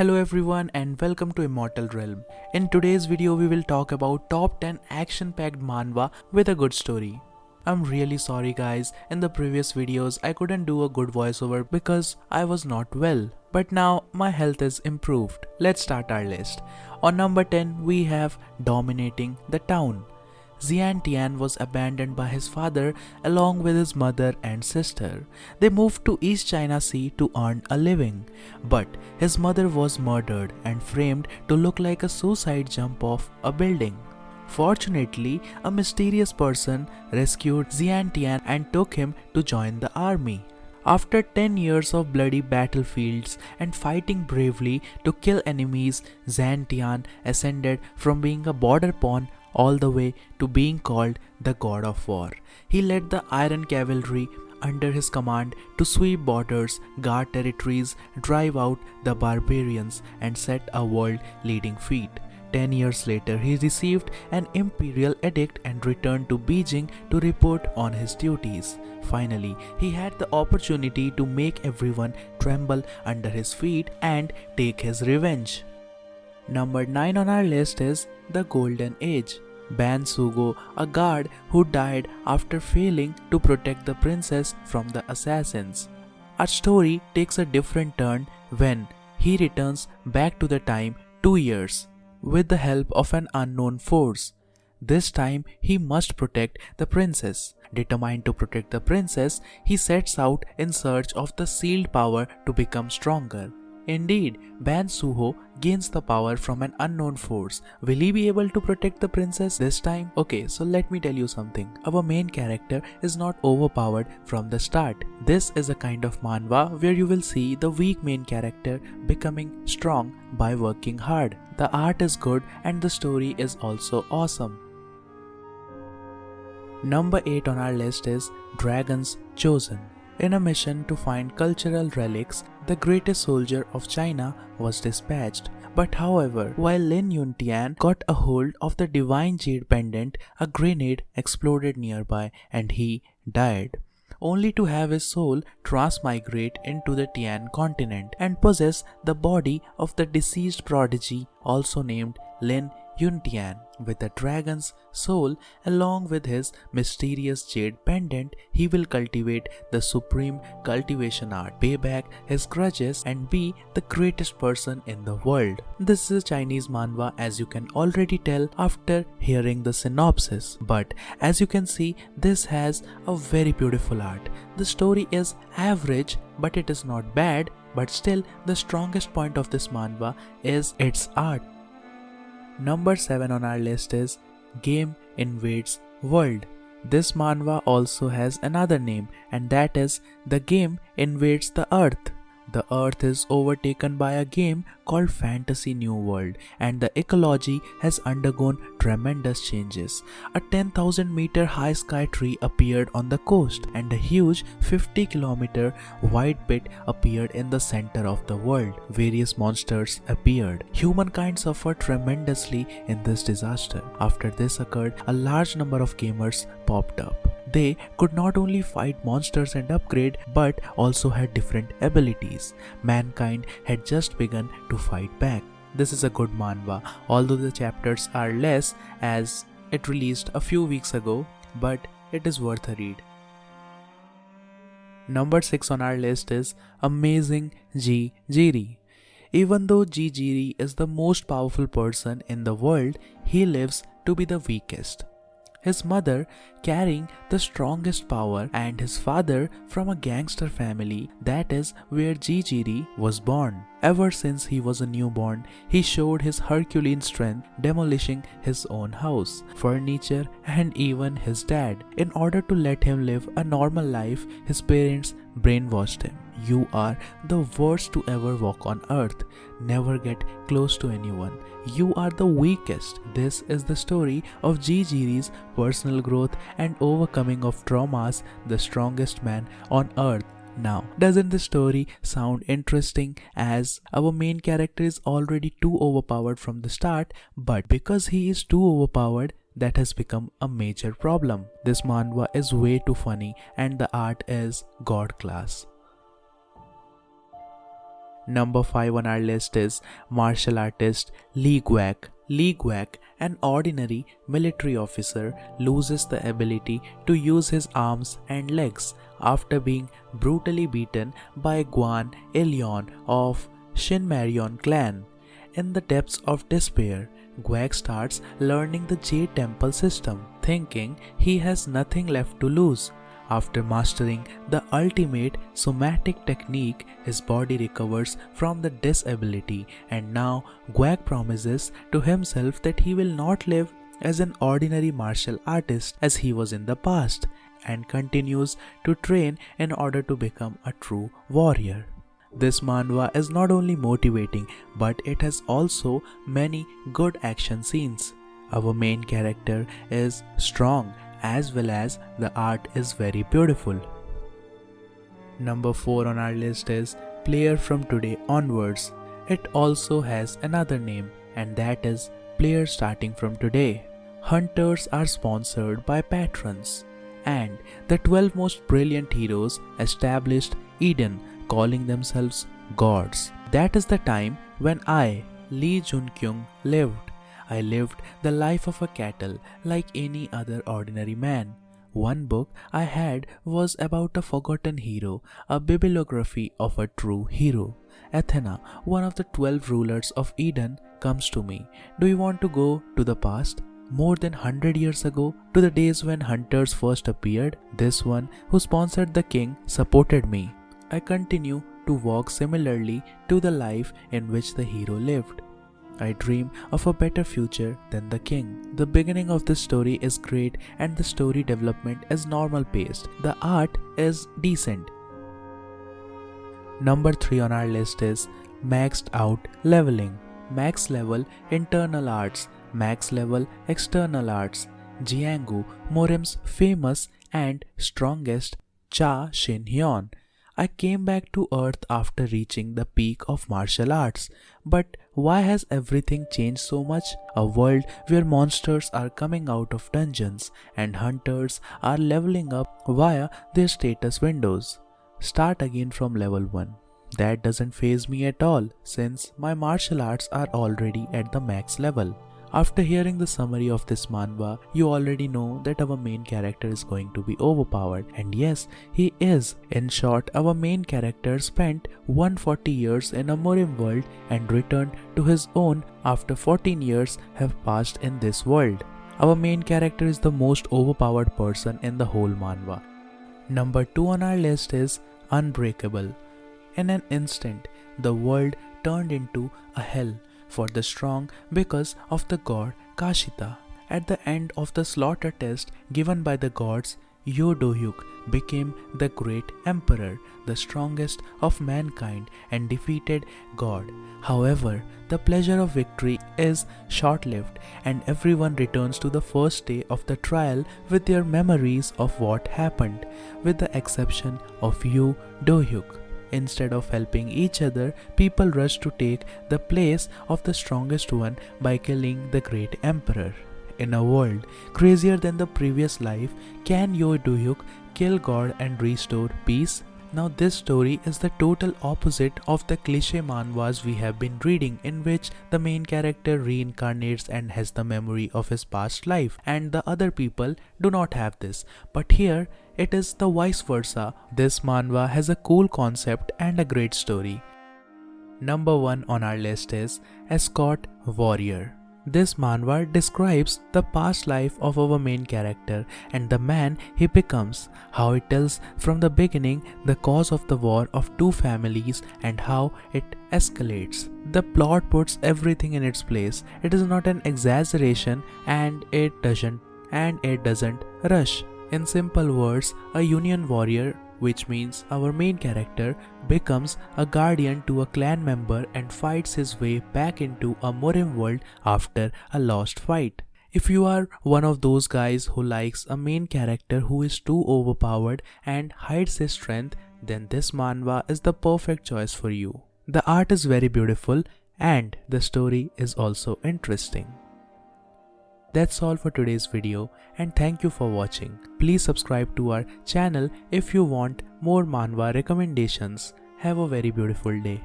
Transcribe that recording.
Hello everyone and welcome to Immortal Realm. In today's video we will talk about top 10 action-packed manhwa with a good story. I'm really sorry guys, in the previous videos I couldn't do a good voiceover because I was not well. But now my health is improved. Let's start our list. On number 10 we have Dominating the Town. Xian Tian was abandoned by his father along with his mother and sister. They moved to East China Sea to earn a living, but his mother was murdered and framed to look like a suicide jump off a building. Fortunately, a mysterious person rescued Xian Tian and took him to join the army. After 10 years of bloody battlefields and fighting bravely to kill enemies, Xian Tian ascended from being a border pawn all the way to being called the God of War. He led the Iron Cavalry under his command to sweep borders, guard territories, drive out the barbarians, and set a world-leading feat. 10 years later, he received an imperial edict and returned to Beijing to report on his duties. Finally, he had the opportunity to make everyone tremble under his feet and take his revenge. Number 9 on our list is The Golden Age. Ban Sugo, a guard who died after failing to protect the princess from the assassins. Our story takes a different turn when he returns back to the time 2 years with the help of an unknown force. This time he must protect the princess. Determined to protect the princess, he sets out in search of the sealed power to become stronger. Indeed, Ban Suho gains the power from an unknown force. Will he be able to protect the princess this time? Okay, so let me tell you something. Our main character is not overpowered from the start. This is a kind of manhwa where you will see the weak main character becoming strong by working hard. The art is good and the story is also awesome. Number 8 on our list is Dragon's Chosen. In a mission to find cultural relics, the greatest soldier of China was dispatched. But however, while Lin Yuntian got a hold of the divine jade pendant, a grenade exploded nearby and he died, only to have his soul transmigrate into the Tian continent and possess the body of the deceased prodigy also named Lin Yuntian. With the dragon's soul along with his mysterious jade pendant, he will cultivate the supreme cultivation art, pay back his grudges and be the greatest person in the world. This is a Chinese manhwa as you can already tell after hearing the synopsis. But as you can see, this has a very beautiful art. The story is average but it is not bad, but still the strongest point of this manhwa is its art. Number 7 on our list is Game Invades World. This manhwa also has another name and that is The Game Invades the Earth. The Earth is overtaken by a game called Fantasy New World and the ecology has undergone tremendous changes. A 10,000 meter high sky tree appeared on the coast and a huge 50-kilometer wide pit appeared in the center of the world. Various monsters appeared. Humankind suffered tremendously in this disaster. After this occurred, a large number of gamers popped up. They could not only fight monsters and upgrade but also had different abilities. Mankind had just begun to fight back. This is a good manhwa, although the chapters are less as it released a few weeks ago, but it is worth a read. Number 6 on our list is Amazing G. Even though G is the most powerful person in the world, he lives to be the weakest. His mother carrying the strongest power and his father from a gangster family, that is where G was born. Ever since he was a newborn, he showed his Herculean strength, demolishing his own house, furniture and even his dad. In order to let him live a normal life, his parents brainwashed him. You are the worst to ever walk on earth. Never get close to anyone. You are the weakest. This is the story of G's personal growth and overcoming of traumas, the strongest man on earth. Now, doesn't the story sound interesting as our main character is already too overpowered from the start, but because he is too overpowered, that has become a major problem. This manhwa is way too funny and the art is god class. Number 5 on our list is martial artist Lee GWAK. Lee GWAK, an ordinary military officer, loses the ability to use his arms and legs after being brutally beaten by Guan Ilyon of Shinmaryon clan. In the depths of despair, GWAK starts learning the Jade Temple system, thinking he has nothing left to lose. After mastering the ultimate somatic technique, his body recovers from the disability, and now GWAK promises to himself that he will not live as an ordinary martial artist as he was in the past, and continues to train in order to become a true warrior. This manhwa is not only motivating, but it has also many good action scenes. Our main character is strong as well as the art is very beautiful. Number 4 on our list is Player from Today Onwards. It also has another name, and that is Player Starting from Today. Hunters are sponsored by patrons, and the 12 most brilliant heroes established Eden, calling themselves gods. That is the time when I, Lee Junkyung, lived. I lived the life of a cattle like any other ordinary man. One book I had was about a forgotten hero, a bibliography of a true hero. Athena, one of the 12 rulers of Eden, comes to me. Do you want to go to the past? More than 100 years ago, to the days when hunters first appeared? This one who sponsored the king supported me. I continue to walk similarly to the life in which the hero lived. I dream of a better future than the king. The beginning of this story is great and the story development is normal paced. The art is decent. Number 3 on our list is Maxed Out Leveling. Max Level Internal Arts, Max Level External Arts. Jiangu, Morem's famous and strongest Cha Shin Hyun. I came back to Earth after reaching the peak of martial arts. But why has everything changed so much? A world where monsters are coming out of dungeons and hunters are leveling up via their status windows. Start again from level 1. That doesn't faze me at all since my martial arts are already at the max level. After hearing the summary of this manhwa, you already know that our main character is going to be overpowered, and yes, he is. In short, our main character spent 140 years in a Morim world and returned to his own after 14 years have passed in this world. Our main character is the most overpowered person in the whole manhwa. Number 2 on our list is Unbreakable. In an instant, the world turned into a hell for the strong because of the god Kashita. At the end of the slaughter test given by the gods, Do-hyuk became the great emperor, the strongest of mankind and defeated God. However, the pleasure of victory is short-lived and everyone returns to the first day of the trial with their memories of what happened, with the exception of Do-hyuk. Instead of helping each other, people rush to take the place of the strongest one by killing the great emperor. In a world crazier than the previous life, can Do-hyuk kill God and restore peace? Now this story is the total opposite of the cliché manhwas we have been reading, in which the main character reincarnates and has the memory of his past life and the other people do not have this. But here it is the vice versa. This manhwa has a cool concept and a great story. Number 1 on our list is Escort Warrior. This manhwa describes the past life of our main character and the man he becomes, how it tells from the beginning the cause of the war of two families and how it escalates. The plot puts everything in its place. It is not an exaggeration and it doesn't rush. In simple words, a union warrior, which means our main character, becomes a guardian to a clan member and fights his way back into a Morim world after a lost fight. If you are one of those guys who likes a main character who is too overpowered and hides his strength, then this manhwa is the perfect choice for you. The art is very beautiful and the story is also interesting. That's all for today's video and thank you for watching. Please subscribe to our channel if you want more manhwa recommendations. Have a very beautiful day.